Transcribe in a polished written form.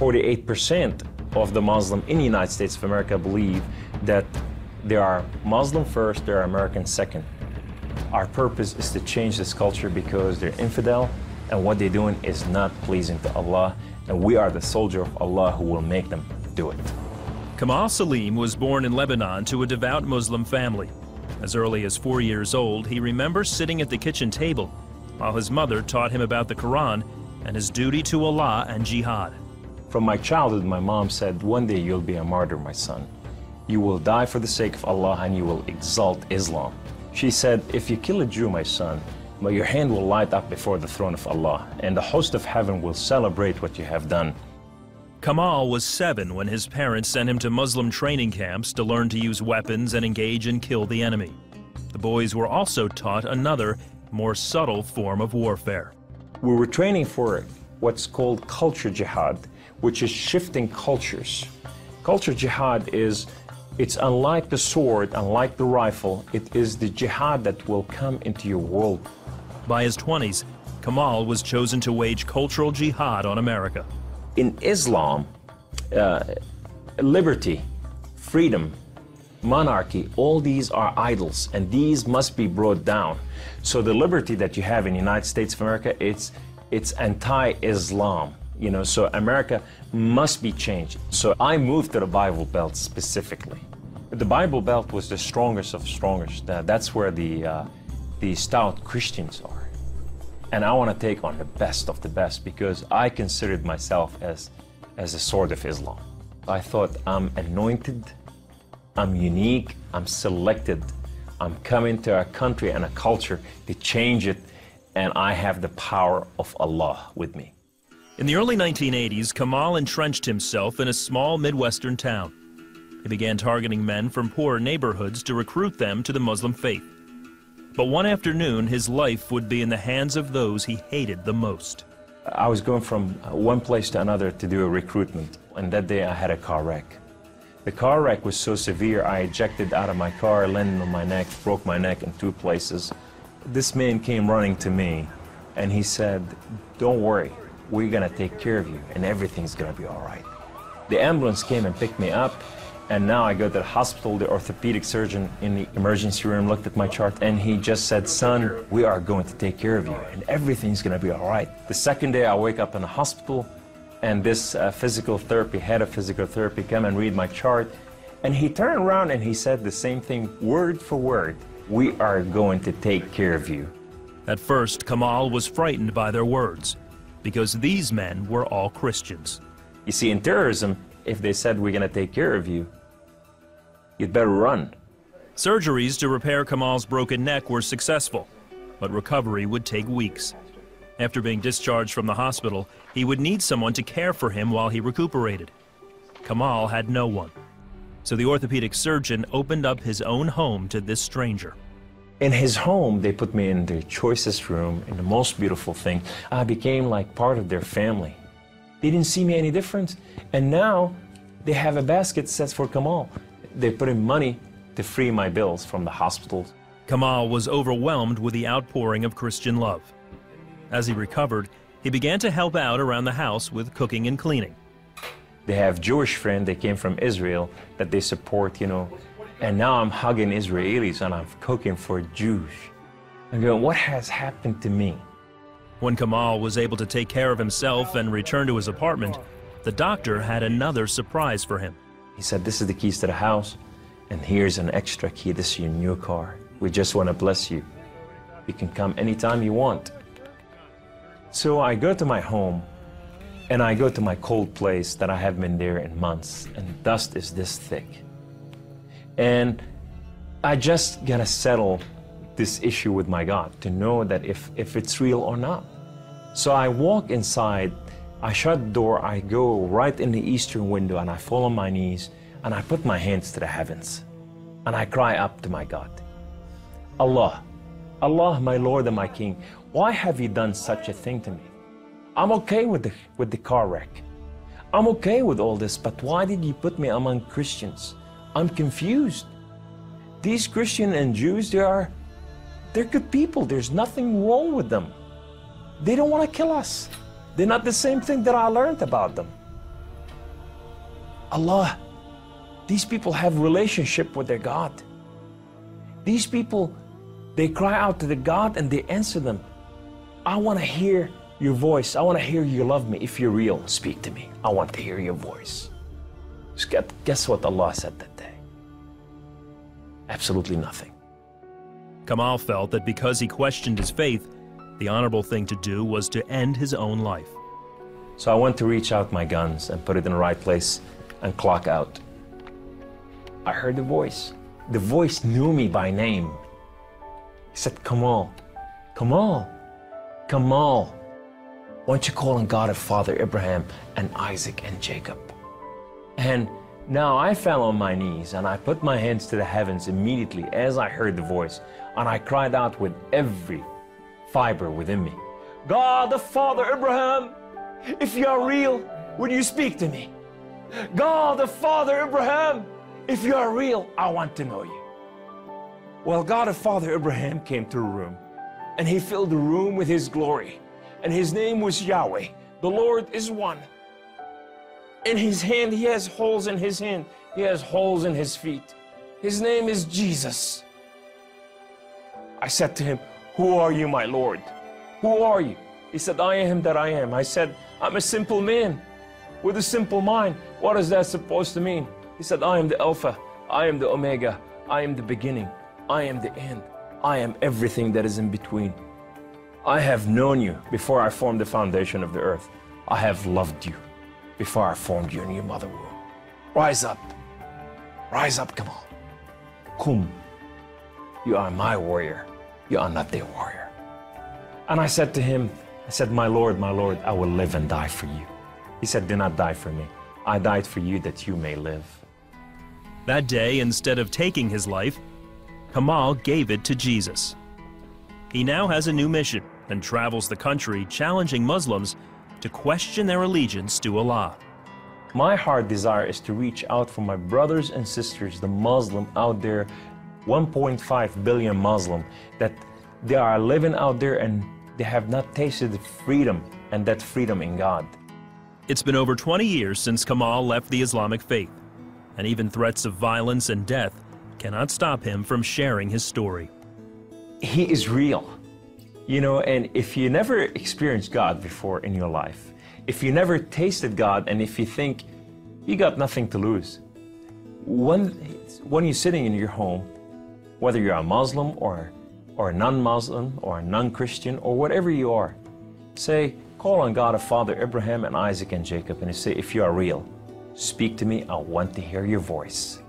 48% of the Muslim in the United States of America believe that they are Muslim first, they are American second. Our purpose is to change this culture because they're infidel, and what they're doing is not pleasing to Allah, and we are the soldier of Allah who will make them do it. Kamal Saleem was born in Lebanon to a devout Muslim family. As early as 4 years old, he remembers sitting at the kitchen table while his mother taught him about the Quran and his duty to Allah and jihad. From my childhood, my mom said, one day you'll be a martyr, my son. You will die for the sake of Allah and you will exalt Islam. She said, if you kill a Jew, my son, your hand will light up before the throne of Allah, and the host of heaven will celebrate what you have done. Kamal was 7 when his parents sent him to Muslim training camps to learn to use weapons and engage and kill the enemy. The boys were also taught another, more subtle form of warfare. We were training for what's called culture jihad, which is shifting cultures. Culture jihad is, it's unlike the sword, unlike the rifle, it is the jihad that will come into your world. By his 20s, Kamal was chosen to wage cultural jihad on America. In Islam, liberty, freedom, monarchy, all these are idols, and these must be brought down. So the liberty that you have in the United States of America, it's anti-Islam. So America must be changed. So I moved to the Bible Belt specifically. The Bible Belt was the strongest of strongest. That's where the stout Christians are. And I want to take on the best of the best because I considered myself as a sword of Islam. I thought I'm anointed, I'm unique, I'm selected. I'm coming to a country and a culture to change it, and I have the power of Allah with me. In the early 1980s, Kamal entrenched himself in a small Midwestern town. He began targeting men from poor neighborhoods to recruit them to the Muslim faith. But one afternoon, his life would be in the hands of those he hated the most. I was going from one place to another to do a recruitment, and that day I had a car wreck. The car wreck was so severe, I ejected out of my car, landed on my neck, broke my neck in 2 places. This man came running to me, and he said, don't worry, we're gonna take care of you, and everything's gonna be all right. The ambulance came and picked me up, and now I go to the hospital. The orthopedic surgeon in the emergency room looked at my chart, and he just said, son, we are going to take care of you, and everything's gonna be all right. The second day, I wake up in the hospital, and this head of physical therapy, come and read my chart, and he turned around and he said the same thing, word for word, we are going to take care of you. At first, Kamal was frightened by their words, because these men were all Christians. You see, in terrorism, if they said we're going to take care of you, you'd better run. Surgeries to repair Kamal's broken neck were successful, but recovery would take weeks. After being discharged from the hospital, he would need someone to care for him while he recuperated. Kamal had no one, so the orthopedic surgeon opened up his own home to this stranger. In his home, they put me in their choicest room, in the most beautiful thing. I became like part of their family. They didn't see me any different, and now they have a basket set for Kamal. They put in money to free my bills from the hospitals. Kamal was overwhelmed with the outpouring of Christian love. As he recovered, he began to help out around the house with cooking and cleaning. They have Jewish friends, they came from Israel, that they support, and now I'm hugging Israelis and I'm cooking for Jews. I'm going, what has happened to me? When Kamal was able to take care of himself and return to his apartment, the doctor had another surprise for him. He said, this is the keys to the house, and here's an extra key, this is your new car. We just want to bless you. You can come anytime you want. So I go to my home, and I go to my cold place that I haven't been there in months, and dust is this thick. And I just gotta settle this issue with my God to know that if it's real or not. So I walk inside, I shut the door, I go right in the eastern window, and I fall on my knees, and I put my hands to the heavens, and I cry up to my God. Allah, Allah, my Lord and my King, why have you done such a thing to me? I'm okay with the car wreck. I'm okay with all this, but why did you put me among Christians? I'm confused. These Christians and Jews, they're good people. There's nothing wrong with them. They don't want to kill us. They're not the same thing that I learned about them. Allah, these people have relationship with their God. These people, they cry out to the God and they answer them. I want to hear your voice. I want to hear you love me. If you're real, speak to me. I want to hear your voice. Guess what Allah said that day? Absolutely nothing. Kamal felt that because he questioned his faith, the honorable thing to do was to end his own life. So I went to reach out my guns and put it in the right place and clock out. I heard the voice. The voice knew me by name. He said, Kamal, Kamal, Kamal, why don't you call on God of Father Abraham and Isaac and Jacob? And now I fell on my knees and I put my hands to the heavens immediately as I heard the voice, and I cried out with every fiber within me, God of Father Abraham, if you are real, would you speak to me? God of Father Abraham, if you are real, I want to know you. Well, God of Father Abraham came to the room, and he filled the room with his glory, and his name was Yahweh. The Lord is one. In his hand, he has holes in his hand. He has holes in his feet. His name is Jesus. I said to him, who are you, my Lord? Who are you? He said, I am that I am. I said, I'm a simple man with a simple mind. What is that supposed to mean? He said, I am the Alpha. I am the Omega. I am the beginning. I am the end. I am everything that is in between. I have known you before I formed the foundation of the earth. I have loved you before I formed you in your mother womb. Rise up. Rise up, Kamal. Kum. You are my warrior. You are not their warrior. And I said to him, I said, my Lord, I will live and die for you. He said, do not die for me. I died for you that you may live. That day, instead of taking his life, Kamal gave it to Jesus. He now has a new mission and travels the country challenging Muslims to question their allegiance to Allah. My heart desire is to reach out for my brothers and sisters, the Muslim out there, 1.5 billion Muslim, that they are living out there and they have not tasted the freedom, and that freedom in God. It's been over 20 years since Kamal left the Islamic faith, and even threats of violence and death cannot stop him from sharing his story. He is real, you know, and if you never experienced God before in your life, if you never tasted God, and if you think you got nothing to lose, when you're sitting in your home, whether you're a Muslim or a non-Muslim or a non-Christian or whatever you are, say, call on God of Father Abraham and Isaac and Jacob, and you say, if you are real, speak to me, I want to hear your voice.